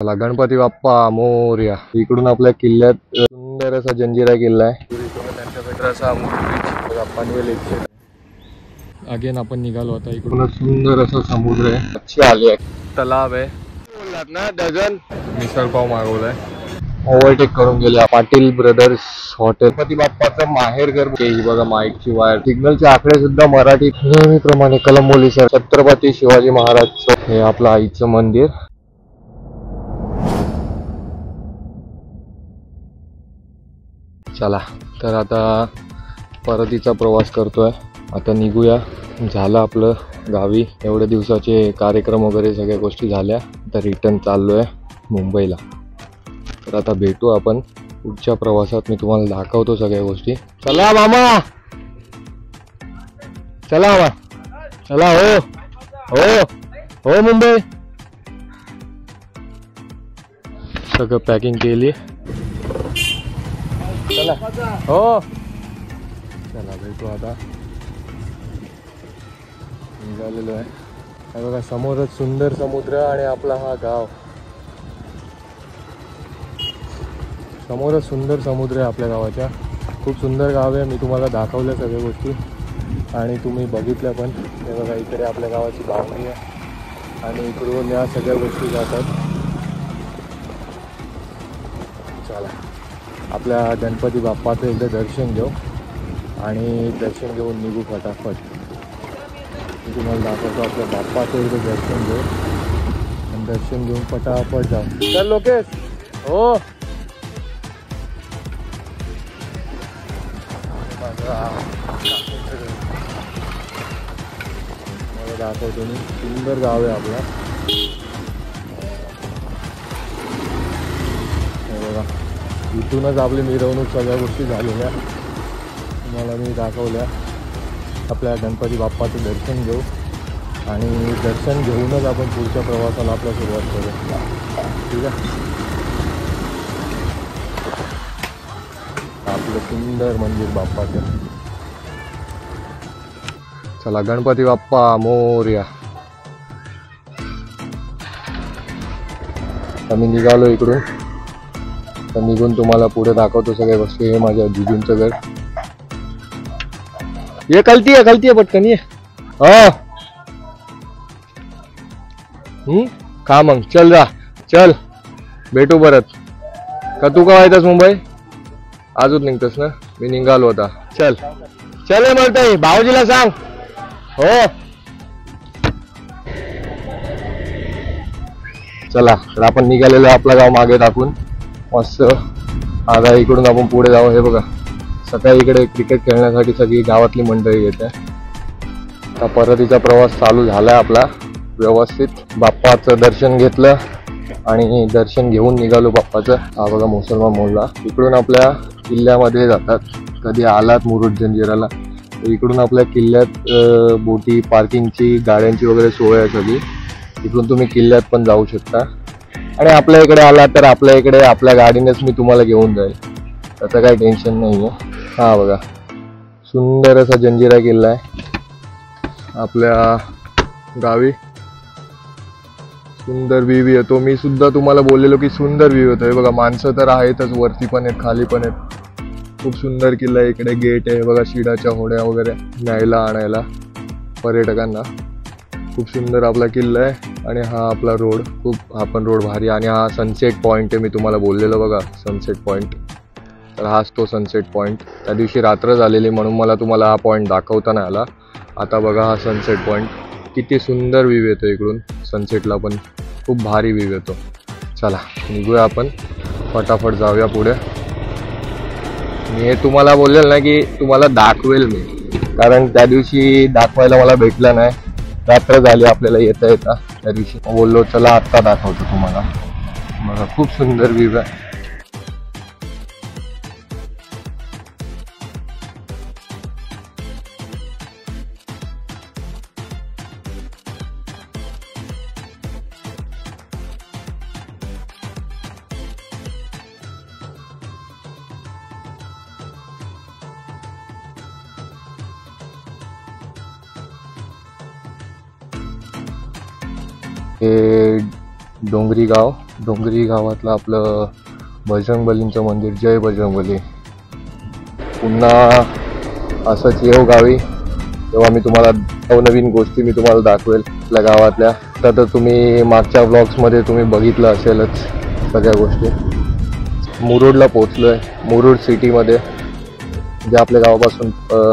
चला गणपती बाप्पा मोरया। इकडून आपल्या किल्ल्यात सुंदर असा जंजिरा किल्ला आहे। त्यांच्याकडे असा पनवेल अगेन आपण निघालो आता। इकडून सुंदर असा समुद्र आहे, अच्छी आली आहे, तलाव आहे, बोललात ना डझन मिसळ पाव मागवलाय, ओव्हरटेक करून गेले पाटील ब्रदर्स हॉटेल। गणपती बाप्पाचं माहेर घर बघा, माईकची वायर, सिग्नलचे आकडे सुद्धा मराठी नेहमीप्रमाणे कलंबोली सर। छत्रपती शिवाजी महाराज हे आपलं आईचं मंदिर। चला तर आता परतीचा प्रवास करतोय, आता निघूया। झालं आपलं गावी एवढ्या दिवसाचे कार्यक्रम वगैरे सगळ्या गोष्टी झाल्या, आता रिटर्न चाललोय मुंबईला। तर आता भेटू आपण पुढच्या प्रवासात, मी तुम्हाला दाखवतो सगळ्या गोष्टी। चला मामा, चला मामा, चला। हो हो हो, मुंबई सगळं पॅकिंग केली, चला। हो चला भेटू आता, निघालेलो आहे। हे बघा समोरच सुंदर समुद्र आणि आपला हा गाव, समोरच सुंदर समुद्र आहे आपल्या गावाच्या। खूप सुंदर गाव आहे, मी तुम्हाला दाखवल्या सगळ्या गोष्टी आणि तुम्ही बघितल्या पण। हे बघा इकडे आपल्या गावाची बावडी आहे आणि इकडून या सगळ्या गोष्टी जातात। चला आपल्या गणपती बाप्पाचं एकदा दर्शन घेऊ आणि दर्शन घेऊन निघू फटाफट। मी तुम्हाला दाखवतो आपल्या बाप्पाचं एकदा दर्शन घेऊ आणि दर्शन घेऊन फटाफट जाऊ। चल लोकेश, हो मला दाखवतो मी, सुंदर गाव आहे आपला। हे बघा इथूनच आपली मिरवणूक सगळ्या गोष्टी झालेल्या तुम्हाला मी दाखवल्या। आपल्या गणपती बाप्पाचं दर्शन घेऊ आणि दर्शन घेऊनच आपण पुढच्या प्रवासाला आपला सुरुवात करू, ठीक आहे। आपलं सुंदर मंदिर बाप्पाचं। चला गणपती बाप्पा मोरया। आम्ही निघालो इकडून, तर निघून तुम्हाला पुढे दाखवतो सगळ्या गोष्टी। हे माझ्या जिजूंचं घर, ये कलती आहे पटकन ये। हो का मग, चल जा, चल भेटू परत। का तू का येतस मुंबई, आजच निघतस ना? मी निघालो आता, चल चल म्हणताय भाऊजीला सांग। हो चला तर आपण निघालेलो आपलं गाव मागे टाकून मस्त। आता इकडून आपण पुढे जाऊ। हे बघा सकाळी इकडे क्रिकेट खेळण्यासाठी सगळी गावातली मंडळी येते। आता परतीचा प्रवास चालू झालाय आपला व्यवस्थित। बाप्पाचं दर्शन घेतलं आणि दर्शन घेऊन निघालो बाप्पाचं। हा बघा मुसलमान मोहल्ला, इकडून आपल्या किल्ल्यामध्ये जातात। कधी आलात मुरुड जंजिराला तर इकडून आपल्या किल्ल्यात बोटी, पार्किंगची, गाड्यांची वगैरे सोय आहे सगळी। इकडून तुम्ही किल्ल्यात पण जाऊ शकता आणि आपल्या इकडे आला तर आपल्या इकडे आपल्या गाडीनेच मी तुम्हाला घेऊन जाईल, त्याचं काही टेन्शन नाही आहे। हा बघा सुंदर असा जंजिरा किल्ला आहे आपल्या गावी। सुंदर व्ह्यू येतो, मी सुद्धा तुम्हाला बोललेलो की सुंदर व्ह्यू येतो। हे बघा माणसं तर आहेतच, वरती पण आहेत खाली पण आहेत। खूप सुंदर किल्ला आहे, इकडे गेट आहे बघा, शिडाच्या होड्या वगैरे न्यायला आणायला पर्यटकांना। खूप सुंदर आपला किल्ला आहे आणि हा आपला रोड, खूप हा पण रोड भारी। आणि हा सनसेट पॉईंट आहे, मी तुम्हाला बोललेलो बघा सनसेट पॉईंट, तर हाच तो सनसेट पॉईंट। त्या दिवशी रात्र झालेली म्हणून मला तुम्हाला हा पॉईंट दाखवता नाही आला। आता बघा हा सनसेट पॉईंट, किती सुंदर व्ह्यू येतो इकडून सनसेटला पण, खूप भारी व्ह्यू येतो। चला निघूया आपण फटाफट, जाऊया पुढे। मी हे तुम्हाला बोललेलं ना की तुम्हाला दाखवेल मी, कारण त्या दिवशी दाखवायला मला भेटलं नाही, रात्र झाली आपल्याला येता येता। त्या दिवशी बोललो चला आत्ता दाखवतो तुम्हाला। बघा खूप सुंदर व्ह्यू आहे। हे डोंगरी गाव डोंगरी गावातलं आपलं बजरंगबलींचं मंदिर. जय बजरंगबली. पुन्हा असंच येऊ गावी तेव्हा मी तुम्हाला नवनवीन गोष्टी मी तुम्हाला दाखवेल आपल्या गावातल्या. तर तुम्ही मागच्या व्लॉग्समध्ये तुम्ही बघितलं असेलच सगळ्या गोष्टी. मुरुडला पोचलो आहे, मुरुड सिटीमध्ये, जे आपल्या गावापासून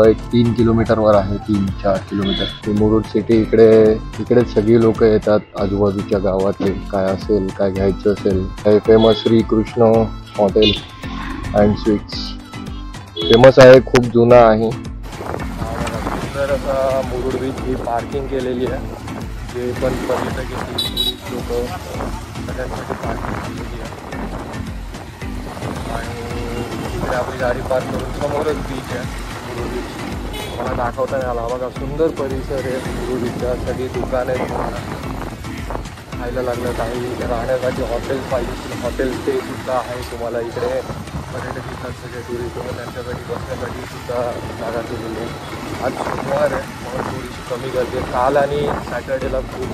एक 3 किलोमीटरवर आहे, 3-4 किलोमीटर. मुरुड सिटी इकडेच सगळी लोक येतात आजूबाजूच्या गावातले. काय असेल, काय घ्यायचं असेल, काही famous Shrikrishna hotel and sweets famous आहे, खूप जुना आहे. सुंदर असा मुरुड बीच ही पार्किंग केलेली आहे. जे पण बघितलं की टुरिस्ट लोक सगळ्यांसाठी पार्किंग केलेली आहे. आणि इकडे आपली गाडी पार्क करून समोरच बीच आहे, मुरुड बीच. मला दाखवता नाही आला. बघा सुंदर परिसर आहे मुरुड बीचचा. सगळी दुकान आहेत, तुम्हाला खायला लागलं काही, राहण्यासाठी हॉटेल पाहिजे, हॉटेल स्टे सुद्धा आहे तुम्हाला इकडे. पर्यटक येतात सगळे टुरिस्ट, त्यांच्यासाठी बसण्यासाठी सुद्धा जागा केलेली आहे. आज सोमवार आहे म्हणून थोडीशी कमी गर्दी आहे. काल आणि सॅटर्डेला खूप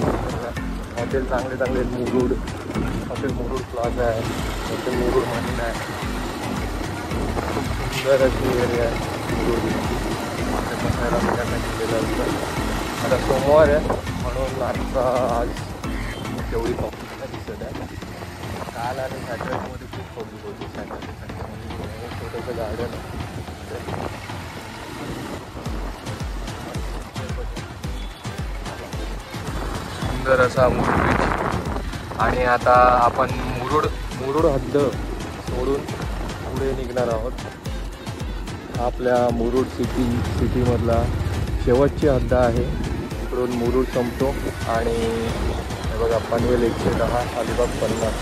हॉटेल चांगले मुरुड हॉटेल, मुरुड प्लाझा आहे, हॉटेल मुरुड मरीना आहे. खूप सुंदर अशी एरिया आहे मुरुड. बसायला सगळ्यांना केलेलं असतं. आता सोमवार आहे म्हणून आज तेवढी पब्लिक दिसत आहे. काल आणि सॅटर्डेमध्ये खूप पब्लिक होती. सॅटर्डे संडेमध्ये छोटंसं गार्डन आहे. सुंदर असा मुरुड बीच. आणि आता आपण मुरुड हद्द सोडून पुढे निघणार आहोत. आपल्या मुरुड सिटीमधला शेवटची हद्द आहे. इकडून मुरुड संपतो आणि हे बघा पनवेल 110, अलिबाग 50.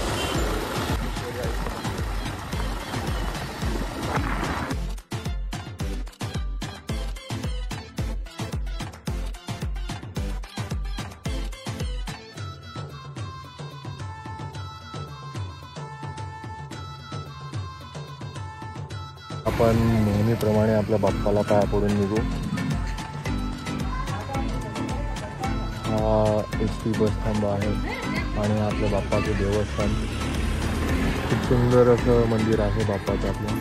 आपण नेहमीप्रमाणे आपल्या बाप्पाला पाया पडून निघू. हा एसटी बस थांबा आहे आणि आपल्या बाप्पाचं देवस्थान. खूप सुंदर असं मंदिर आहे बाप्पाचं आपलं.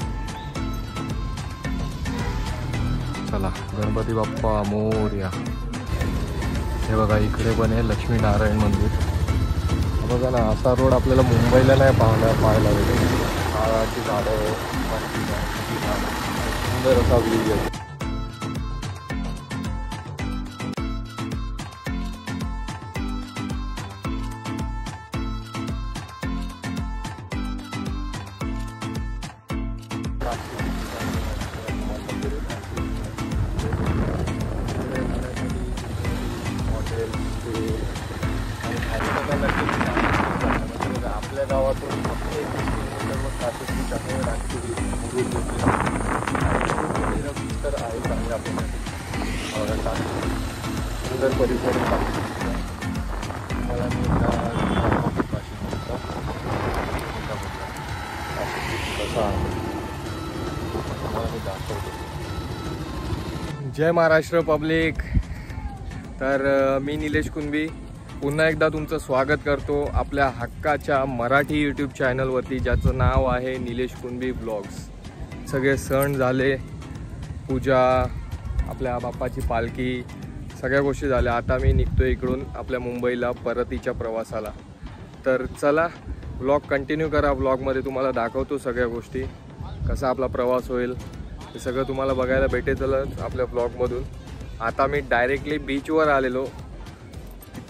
चला, गणपती बाप्पा मोरया. हे बघा इकडे पण आहे लक्ष्मीनारायण मंदिर. बघा ना, असा रोड आपल्याला मुंबईला नाही पाहायला भेटेल. झाडाची झाडं, सुंदर असा व्ह्यू आहे. आपल्या गावातून फक्त 1 किलोमीटरवर ट्रॅफिक बीच आहे. राजपुरी मुरुड तर आहे चांगले आपल्याला सुंदर परिसर मला मी कसा आहे दाखवतो. जय महाराष्ट्र पब्लिक. तर मी निलेश कुंभी पुन्हा एकदा तुमचं स्वागत करतो आपल्या हक्काच्या मराठी यूट्यूब चॅनलवरती, ज्याचं नाव आहे निलेश कुंभी ब्लॉग्स. सगळे सण झाले, पूजा, आपल्या बाप्पाची पालखी, सगळ्या गोष्टी झाल्या. आता मी निघतो इकडून आपल्या मुंबईला परतीच्या प्रवासाला. तर चला ब्लॉग कंटिन्यू करा. ब्लॉगमध्ये तुम्हाला दाखवतो सगळ्या गोष्टी, कसा आपला प्रवास होईल हे सगळं तुम्हाला बघायला भेटेलच आपल्या ब्लॉगमधून. आता मी डायरेक्टली बीचवर आलेलो.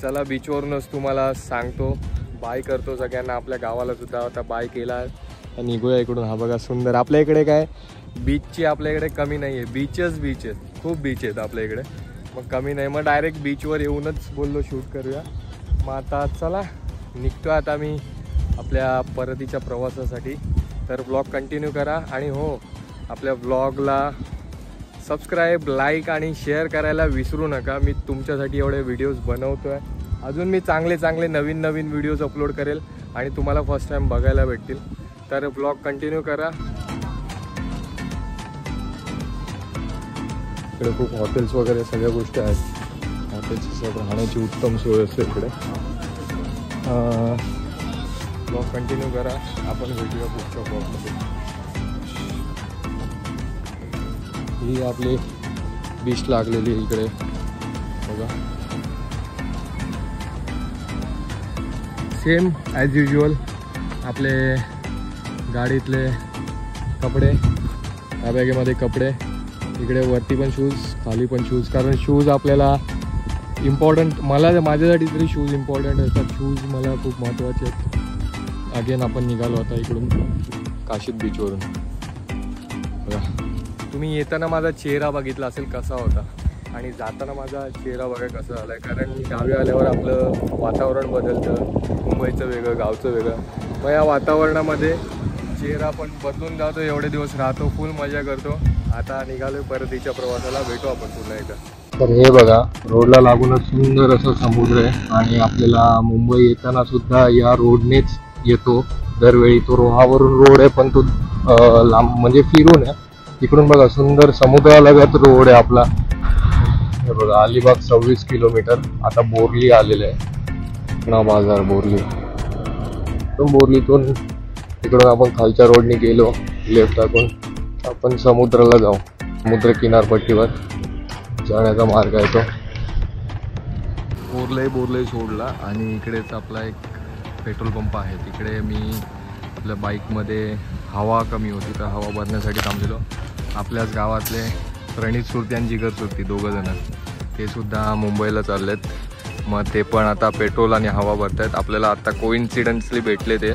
चला बीचवरूनच तुम्हाला सांगतो, बाय करतो सगळ्यांना. आपल्या गावाला सुद्धा आता बाय केला, निघूया इकडून. हा बघा सुंदर. आपल्या इकडे काय बीचची आपल्या इकडे कमी नाही आहे. बीच आहेत, खूप बीच आहेत आपल्या इकडे, मग कमी नाही. मग डायरेक्ट बीचवर येऊनच बोललो शूट करूया. मग आता चला निघतो आता मी आपल्या परतीच्या प्रवासासाठी. तर ब्लॉग कंटिन्यू करा. आणि हो, आपल्या ब्लॉगला सबस्क्राईब, लाईक आणि शेअर करायला विसरू नका. मी तुमच्यासाठी एवढे व्हिडिओज बनवतो आहे. अजून मी चांगले नवीन व्हिडिओज अपलोड करेल आणि तुम्हाला फर्स्ट टाईम बघायला भेटतील. तर ब्लॉग कंटिन्यू करा. इकडे खूप हॉटेल्स वगैरे सगळ्या गोष्टी आहेत. हॉटेल्सची राहण्याची उत्तम सोय असते इकडे. ब्लॉग कंटिन्यू करा, आपण भेटूया पुढच्या ब्लॉगमध्ये. ही आपली बीच लागलेली इकडे बघा, सेम ॲज युजल आपले गाडीतले कपडे, त्या बॅगेमध्ये कपडे, इकडे वरती पण शूज, खाली पण शूज, कारण शूज आपल्याला इम्पॉर्टंट, माझ्यासाठी तरी शूज इम्पॉर्टंट असतात. शूज मला खूप महत्त्वाचे आहेत. अगेन आपण निघालो आता इकडून काशीद बीचवरून बघा. तुम्ही येताना माझा चेहरा बघितला असेल कसा होता, आणि जाताना माझा चेहरा बघा कसा झाला आहे. कारण गावी आल्यावर आपलं वातावरण बदलतं, मुंबईचं वेगळं, गावचं वेगळं. मग या वातावरणामध्ये चेहरा पण बदलून जातो. एवढे दिवस राहतो, फुल मजा करतो. आता निघालो परतीच्या प्रवासाला, भेटू आपण पुन्हा एकदा. तर हे बघा, रोडला लागूनच सुंदर असं समुद्र आहे, आणि आपल्याला मुंबई येताना सुद्धा या रोडनेच येतो दरवेळी. तो रोहावरून रोड आहे, पण तो लांब म्हणजे फिरून आहे. इकडून बघा सुंदर समुद्रालगत रोड आहे आपला. हे बघा, अलिबाग 26 किलोमीटर. आता बोरली आलेलं आहे ना, बाजार बोरली. बोरलीतून तिकडून आपण खालच्या रोडने गेलो लेफ्ट टाकून, आपण समुद्राला जाऊ. समुद्र किनारपट्टीवर जाण्याचा मार्ग आहे तो. बोरलई सोडला, आणि इकडेच आपला एक पेट्रोल पंप आहे. तिकडे मी आपल्या बाईकमध्ये हवा कमी होती, तर हवा भरण्यासाठी थांबलेलो. आपल्याच गावातले प्रणित सुरती आणि जिगर सुरती दोघं जण, ते सुद्धा मुंबईला चाललेत. मग ते पण आता पेट्रोल आणि हवा भरत आहेत. आपल्याला आता कोइन्सिडन्सली भेटले ते.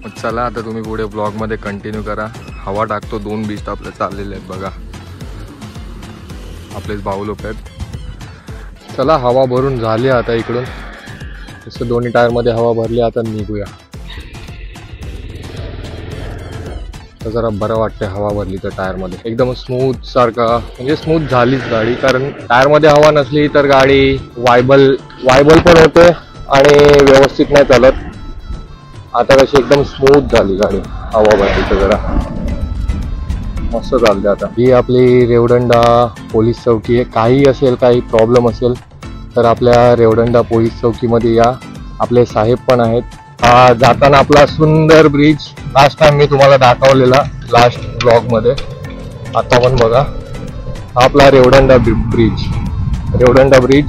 मग चला आता तुम्ही पुढे ब्लॉगमध्ये कंटिन्यू करा. हवा टाकतो. 2 बीच आपले चाललेले आहेत बघा, आपलेच भाऊ लोक आहेत. चला, हवा भरून झाली आता इकडून. तसं दोन्ही टायरमध्ये हवा भरली. आता निघूया. तर जरा बरं वाटतं हवा भरली तर टायरमध्ये. एकदम स्मूथ सारखा, म्हणजे स्मूथ झालीच गाडी. कारण टायरमध्ये हवा नसली तर गाडी वायबल पण होते आणि व्यवस्थित नाही चालत. आता कशी एकदम स्मूथ झाली गाडी, हवा भरली तर जरा मस्त चालते. आता ही आपली रेवदंडा पोलीस चौकी आहे. काही असेल, काही प्रॉब्लेम असेल तर आपल्या रेवदंडा पोलीस चौकीमध्ये या. आपले साहेब पण आहेत. जाताना आपला सुंदर ब्रिज लास्ट टाइम मी तुम्हाला दाखवलेला लास्ट ब्लॉगमध्ये. आता पण बघा, हा आपला रेवदंडा ब्रिज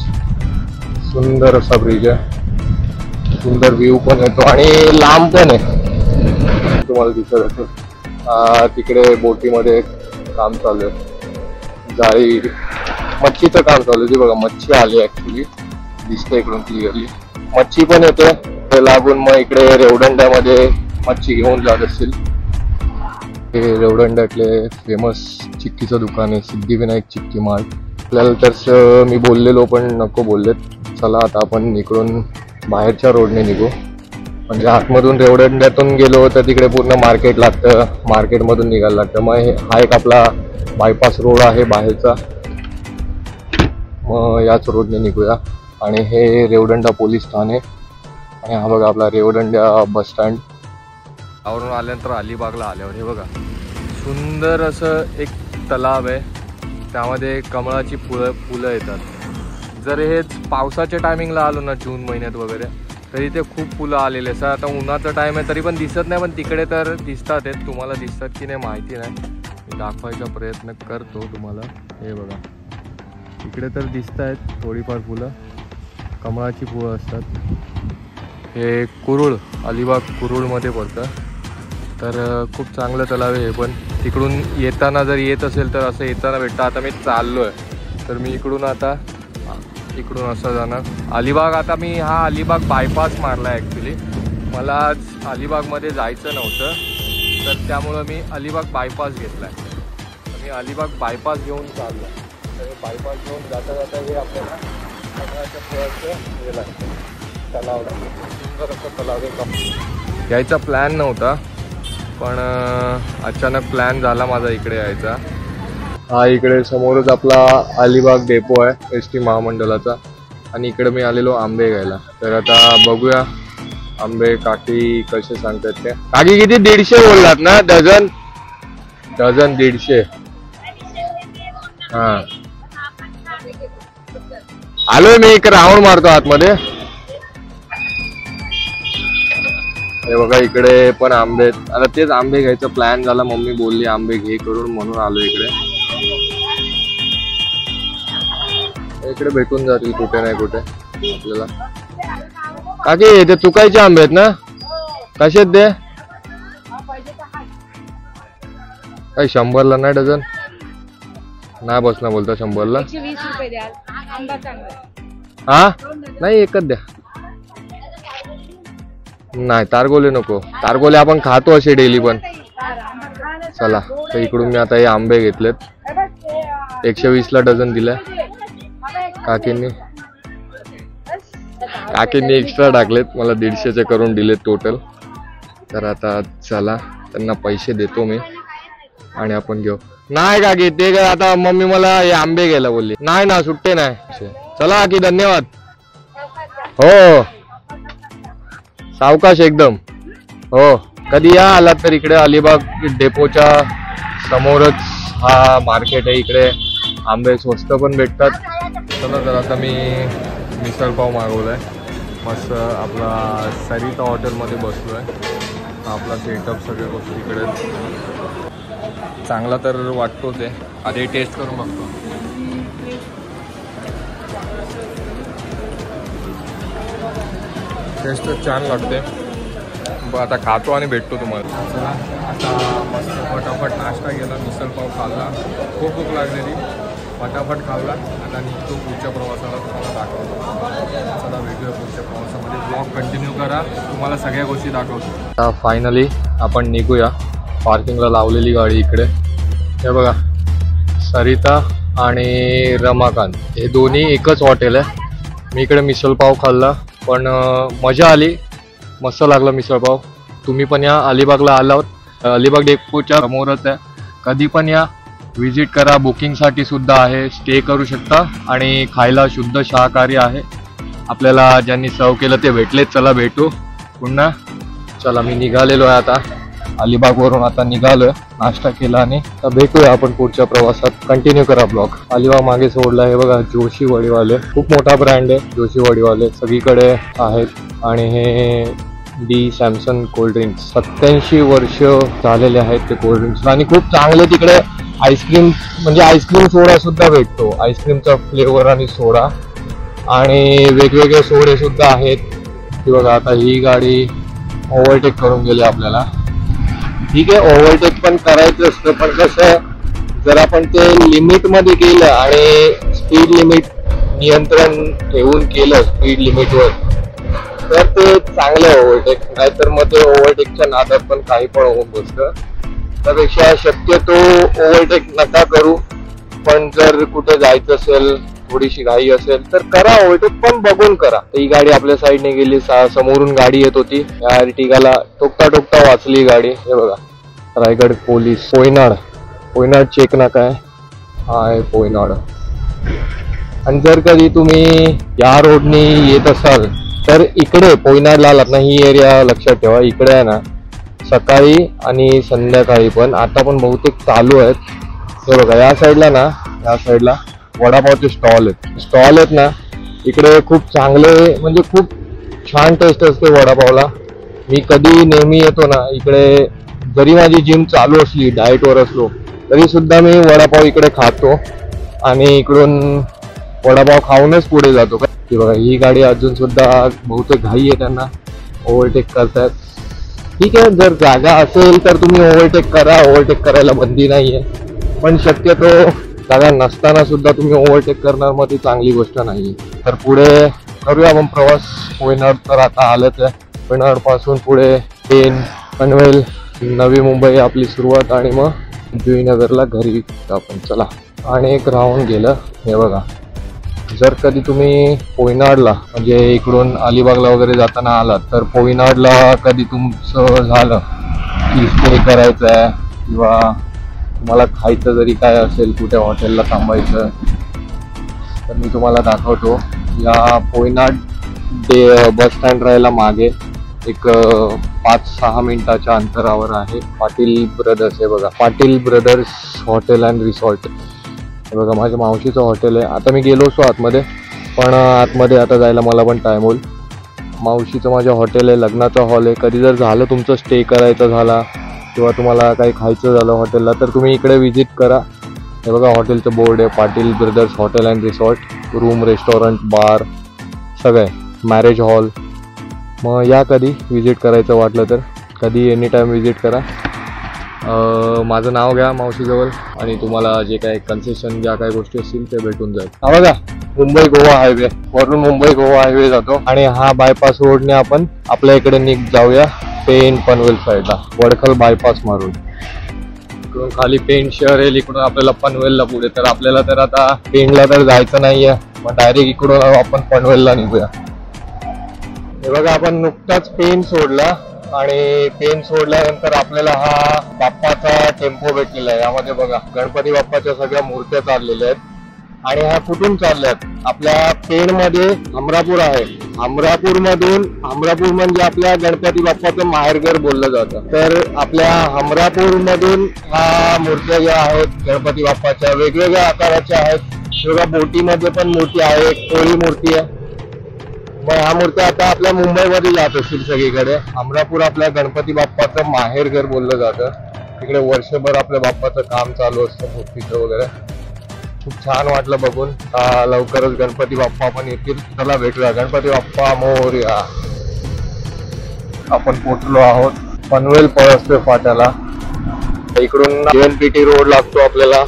सुंदर असा ब्रिज आहे. सुंदर व्ह्यू पण येतो आणि लांब पण आहे, तुम्हाला दिसत असेल. तिकडे बोटीमध्ये काम चालू आहे, जाळी मच्छीचं काम चालू आहे. बघा, मच्छी आली ऍक्च्युली, दिसते इकडून क्लिअरली. मच्छी पण येते ते लागून. मग इकडे रेवदंड्यामध्ये मच्छी घेऊन जात असतील. हे रेवदंड्यातले फेमस चिक्कीचं दुकान आहे, सिद्धिविनायक चिक्की मार्ट. आपल्याला तर मी बोललेलो पण नको बोललेत. चला आता आपण इकडून बाहेरच्या रोडने निघू. म्हणजे आतमधून रेवदंड्यातून गेलो तर तिकडे पूर्ण मार्केट लागतं, मार्केटमधून निघायला लागतं. मग हा एक आपला बायपास रोड आहे बाहेरचा. मग याच रोडने निघूया. आणि हे रेवदंडा पोलीस ठाणे, आणि हा बघा आपला रेवदंडा बस स्टँड. आवरून आल्यानंतर अलिबागला आल्यावर हे बघा, सुंदर असं एक तलाव आहे. त्यामध्ये कमळाची फुलं येतात. जर हे पावसाच्या टायमिंगला आलो ना, जून महिन्यात वगैरे, तरी ते खूप फुलं आलेले असतात. आता उन्हाचा टाईम आहे तरी पण दिसत नाही, पण तिकडे तर दिसतात आहेत. तुम्हाला दिसतात की नाही माहिती नाही, मी दाखवायचा प्रयत्न करतो तुम्हाला. हे बघा, इकडे तर दिसत आहेत थोडीफार फुलं, कमळाची फुलं असतात. हे कुरुळ, अलिबाग कुरुळमध्ये पडतं. तर खूप चांगलं तलाव आहे हे पण. तिकडून येताना जर येत असेल तर असं येताना भेटतं. आता मी चाललो आहे, तर मी इकडून असं जाणार अलिबाग. आता मी हा अलिबाग बायपास मारला आहे ॲक्च्युली. मला आज अलिबागमध्ये जायचं नव्हतं, तर त्यामुळं मी अलिबाग बायपास घेतला आहे. तर मी अलिबाग बायपास घेऊन चाललो. तर बायपास घेऊन जाता जाता हे आपल्याला कमळाच्या फुलाचं हे लागतं, तलाव लागतं. सुंदर असं तलाव आहे. यायचा प्लॅन नव्हता, पण अचानक प्लॅन झाला माझा इकडे यायचा. हा इकडे समोरच आपला अलिबाग डेपो आहे एस टी महामंडळाचा, आणि इकडे मी आलेलो आंबे घ्यायला. तर आता बघूया आंबे काकी कसे सांगतात ते. काकी किती? 150 बोललात ना? डझन 150. हा, आलोय मी. एक राऊंड मारतो आतमध्ये. हे बघा इकडे पण आंबे आहेत. आता तेच आंबे घ्यायचा प्लॅन झाला, मम्मी बोलली आंबे घे करून, म्हणून आलो इकडे. इकडे भेटून जातील कुठे नाही कुठे आपल्याला. काकी ते चुकायचे आंबे आहेत ना, कसे आहेत ते? काही 100ला नाही डझन? नाही बसणार बोलता 100ला. 120 रुपये द्याल. आंबा चांगला. हा नाही एकच द्या. नाही तारगोले नको, तारगोले आपण खातो असे डेली पण. चला तर इकडून मी आता हे आंबे घेतलेत, 120ला डझन दिलाय काकींनी. काकींनी एक्स्ट्रा टाकलेत, मला 150चे करून दिलेत टोटल. तर आता चला त्यांना पैसे देतो मी आणि आपण घेऊ. नाही काकी ते काय, आता मम्मी मला हे आंबे घ्यायला बोलली. नाही ना सुट्टे नाही. चला काकी धन्यवाद. हो सावकाश एकदम. हो कधी या आलात तर इकडे अलिबाग डेपोच्या समोरच हा मार्केट आहे. इकडे आंबे स्वस्त पण भेटतात. चला तर आता मी मिसळ पाव मागवलाय मस्त. आपला सरिता हॉटेलमध्ये बसलोय. आपला सेटअप सगळ्या गोष्टी इकडे चांगला तर वाटतोच आहे. आधी टेस्ट करून बघतो. टेस्ट छान लागते. आता खातो आणि भेटतो तुम्हाला. चला आता मस्त फटाफट नाश्ता केला, मिसळ पाव खाल्ला, खूप भूक लागलेली, फटाफट खाल्ला. आता निघतो पुढच्या प्रवासाला तुम्हाला दाखवतो. चला भेटूया पुढच्या प्रवासामध्ये. ब्लॉग कंटिन्यू करा, तुम्हाला सगळ्या गोष्टी दाखवतो. आता फायनली आपण निघूया. पार्किंगला लावलेली गाडी इकडे. हे बघा सरिता आणि रमाकांत हे दोन्ही एकच हॉटेल आहे. मी इकडे मिसळ पाव खाल्ला पण मजा आली, मस्त लागला मिसळ पाव. तुम्ही पण या, अलिबागला आलात, अलिबाग डेपोच्या समोरच आहे. कधी पण या, व्हिजिट करा. बुकिंगसाठी सुद्धा आहे, स्टे करू शकता आणि खायला शुद्ध शाकाहारी आहे. आपल्याला ज्यांनी सर्व केलं ते भेटलेत. चला भेटू पुन्हा. चला मी निघालेलो आहे आता अलिबागवरून. आता निघालोय, नाश्ता केला आणि तर भेटूया आपण पुढच्या प्रवासात. कंटिन्यू करा ब्लॉग. अलिबाग मागे सोडला. हे बघा जोशी वडीवाले, खूप मोठा ब्रँड आहे जोशी वडीवाले, सगळीकडे आहेत. आणि हे डी सॅमसन कोल्ड्रिंक्स, 87 वर्ष झालेले आहेत ते कोल्ड्रिंक्स. आणि खूप चांगले तिकडे आईस्क्रीम, म्हणजे आईस्क्रीम सोडा सुद्धा भेटतो. आईस्क्रीमचा फ्लेवर आणि सोडा आणि वेगवेगळे सोडे सुद्धा आहेत. ती बघा आता ही गाडी ओव्हरटेक करून गेली आपल्याला. ठीक आहे, ओव्हरटेक पण करायचं असतं, पण कसं जर आपण ते लिमिटमध्ये केलं आणि स्पीड लिमिट नियंत्रण ठेवून केलं स्पीड लिमिटवर, तर ते चांगलं ओव्हरटेक. नाहीतर मग ते ओव्हरटेकच्या नादात पण काही पण होऊन बसतं. त्यापेक्षा शक्यतो ओव्हरटेक नका करू. पण जर कुठे जायचं असेल, थोडीशी घाई असेल तर करा ओव्हरटेक, पण बघून करा. ही गाडी आपल्या साईडने गेली, समोरून गाडी येत होती. या अर्टिगाला टोकता टोकता वाचली गाडी. हे बघा रायगड पोलीस, पोयनाड चेक नाका आहे. हा आहे पोयनाड. आणि जर कधी तुम्ही या रोडने येत असाल तर इकडे पोयनाडला आलात ना, ही एरिया लक्षात ठेवा. इकडे आहे ना सकाळी आणि संध्याकाळी पण, आता पण बहुतेक चालू आहेत. हे बघा या साईडला ना, या साईडला वडापावचे स्टॉल आहेत ना. इकडे खूप चांगले, म्हणजे खूप छान टेस्ट असते वडापावला. मी कधी नेहमी येतो ना इकडे, जरी माझी जिम चालू असली, डाएटवर असलो, तरी सुद्धा मी वडापाव इकडे खातो आणि इकडून वडापाव खाऊनच पुढे जातो. की बघा ही गाडी अजून सुद्धा बहुतेक घाई आहे, त्यांना ओव्हरटेक करतायत. ठीक आहे, जर जागा असेल तर तुम्ही ओव्हरटेक करा, ओव्हरटेक करायला बंदी नाहीये. पण शक्यतो जागा नसताना सुद्धा तुम्ही ओव्हरटेक करणार, मग ती चांगली गोष्ट नाही. तर पुढे करूया आपण प्रवास. पोयनाड तर आता आलंच आहे. पोयनाड पासून पुढे पेन, पनवेल, नवी मुंबई आपली सुरुवात आणि मग जुईनगरला घरी आपण. चला आणि एक राहून गेलं. हे बघा जर कधी तुम्ही पोयनाडला, म्हणजे इकडून अलिबागला वगैरे जाताना आलात, तर पोयनाडला कधी तुमचं झालं की स्टे करायचं आहे किंवा तुम्हाला खायचं जरी काय असेल, कुठे हॉटेलला थांबायचं, तर मी तुम्हाला दाखवतो. या पोयनाड बस स्टँड राहायला मागे एक 5-6 मिनिटाच्या अंतरावर आहे पाटील ब्रदर्स. हे बघा Patil brothers hotel and resort. हे बघा माझ्या मावशीचं हॉटेल आहे. आता मी गेलो असतो आतमध्ये, पण आतमध्ये आता जायला मला पण टाईम होईल. मावशीचं माझ्या हॉटेल आहे, लग्नाचा हॉल आहे. कधी जर झालं तुमचं स्टे करायचं झाला किंवा तुम्हाला काही खायचं झालं हॉटेलला तर तुम्ही इकडे विजिट करा. हे बघा हॉटेलचं बोर्ड आहे, Patil brothers hotel and resort. Room, restaurant, bar सगळं आहे, मॅरेज हॉल. मग या कधी विजिट करायचं वाटलं तर कधी एनी टाईम विजिट करा. माझं नाव घ्या मावशीजवळ आणि तुम्हाला जे काही कन्सेशन ज्या काही गोष्टी असतील ते भेटून जाईल. हा बघा मुंबई गोवा हायवे, वरून मुंबई गोवा हायवे जातो आणि हा बायपास रोडने आपण आपल्या इकडे जाऊया पेण पनवेल साईडला, वडखल बायपास मारून. इकडून खाली पेण शहर येईल, इकडून आपल्याला पनवेलला पुढे. तर आपल्याला तर आता पेणला तर जायचं नाहीये, मग डायरेक्ट इकडून आपण पनवेलला निघूया. हे बघा आपण नुकताच पेण सोडला आणि पेण सोडल्यानंतर आपल्याला हा बाप्पाचा टेम्पो भेटलेला आहे. यामध्ये बघा गणपती बाप्पाच्या सगळ्या मूर्त्या चाललेल्या आहेत. आणि ह्या कुठून चालल्यात? आपल्या पेणमध्ये अमरापूर आहे. अमरापूर म्हणजे आपल्या गणपती बाप्पाचं माहेरघर बोललं जातं. तर आपल्या अमरापूरमधून ह्या मूर्त्या ज्या आहेत गणपती बाप्पाच्या वेगवेगळ्या आकाराच्या आहेत. बघा बोटीमध्ये पण मूर्ती आहे, एक कोळी मूर्ती आहे. मग ह्या मूर्त्या आता आपल्या मुंबईमध्ये जात असतील सगळीकडे. अमरापूर आपल्या गणपती बाप्पाचं माहेरघर बोललं जातं. तिकडे वर्षभर आपल्या बाप्पाचं काम चालू असतं मूर्तीचं वगैरे. खूप छान वाटलं बघून. लवकरच गणपती बाप्पा पण येतील. चला भेटूया. गणपती बाप्पा मोरया. आपण पोचलो आहोत पनवेल पळसपे फाट्याला. इकडून JNPT रोड लागतो आपल्याला.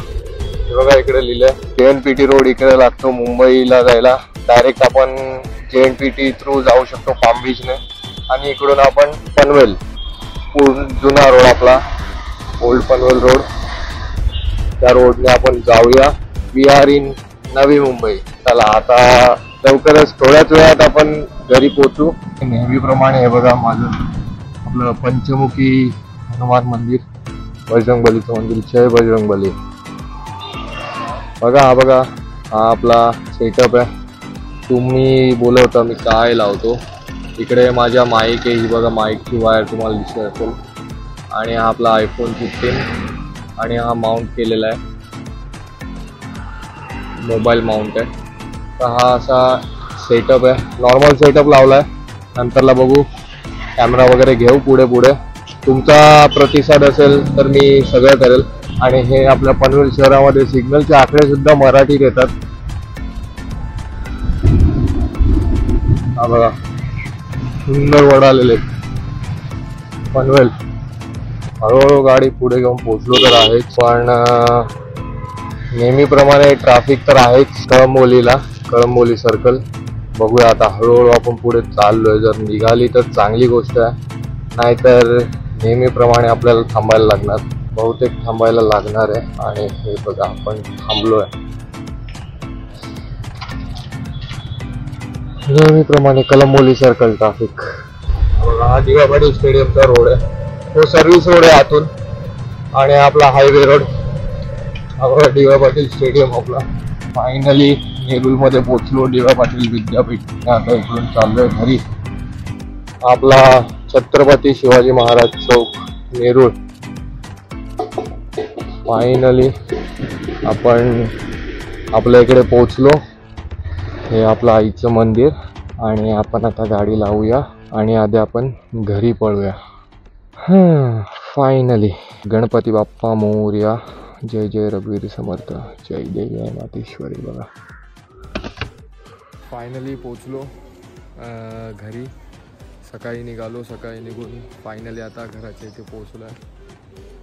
हे बघा इकडे लिहिलंय JNPT रोड इकडे लागतो मुंबईला जायला. डायरेक्ट आपण JNPT थ्रू जाऊ शकतो पाम बीचने आणि इकडून आपण पनवेल जुना रोड आपला ओल्ड पनवेल रोड त्या रोडने आपण जाऊया. We are in Navi Mumbai. चला आता लवकरच थोड्याच वेळात आपण घरी पोहोचू. नेहमीप्रमाणे हे बघा माझं आपलं पंचमुखी हनुमान मंदिर, बजरंगबलीचं मंदिर. जय बजरंगबली. बघा हा आपला सेटअप आहे. तुम्ही बोलवता मी काय लावतो. इकडे माझ्या माईक आहे, ही बघा माईकची वायर तुम्हाला दिसत असेल. आणि हा आपला iPhone 15 आणि हा माउंट केलेला आहे, मोबाईल माउंट आहे. तर हा असा सेटअप आहे. नॉर्मल सेटअप लावला आहे. नंतरला बघू कॅमेरा वगैरे घेऊ पुढे. तुमचा प्रतिसाद असेल तर मी सगळं करेल. आणि हे आपल्या पनवेल शहरामध्ये सिग्नलचे आकडे सुद्धा मराठीत येतात. हा बघा सुंदर वड आलेले पनवेल. हळूहळू गाडी पुढे घेऊन पोहोचलो तर आहेच, पण नेहमीप्रमाणे ट्रॅफिक तर आहेच कळंबोली सर्कल. बघूया आता हळूहळू आपण पुढे चाललोय. जर निघाली तर चांगली गोष्ट आहे, नाहीतर नेहमीप्रमाणे आपल्याला थांबायला लागणार. बहुतेक थांबायला लागणार आहे. आणि हे बघा आपण थांबलोय नेहमीप्रमाणे कळंबोली सर्कल ट्रॅफिक. हा दिवा पाटील स्टेडियमचा रोड आहे, तो सर्व्हिस रोड आहे आतून. आणि आपला हायवे रोड हा दिवा पाटील स्टेडियम आपला. फायनली नेरूळमध्ये पोहोचलो, दिवा पाटील विद्यापीठ. आता इकडून चाललोय घरी. आपला छत्रपती शिवाजी महाराज चौक नेरूळ. फायनली आपण आपल्या इकडे पोहोचलो. हे आपलं आईचं मंदिर. आणि आपण आता गाडी लावूया आणि आधी आपण घरी पळूया. फायनली गणपती बाप्पा मोरया. जय जय रघुवीर समर्थ. जय देवी मातेश्वरी. बघा फायनली पोचलो घरी. सकाळी निघालो, सकाळी निघून फायनली आता घराच्या इथे पोचलो आहे.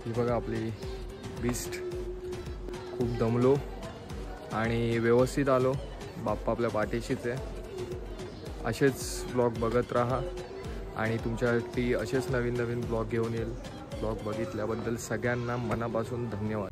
ही बघा आपली बीस्ट. खूप दमलो आणि व्यवस्थित आलो. बाप्पा आपल्या पाठीशीच आहे. असेच ब्लॉग बघत राहा आणि तुमच्यासाठी असेच नवीन ब्लॉग घेऊन येईल. ब्लॉग बघितल्याबद्दल सगळ्यांना मनापासून धन्यवाद.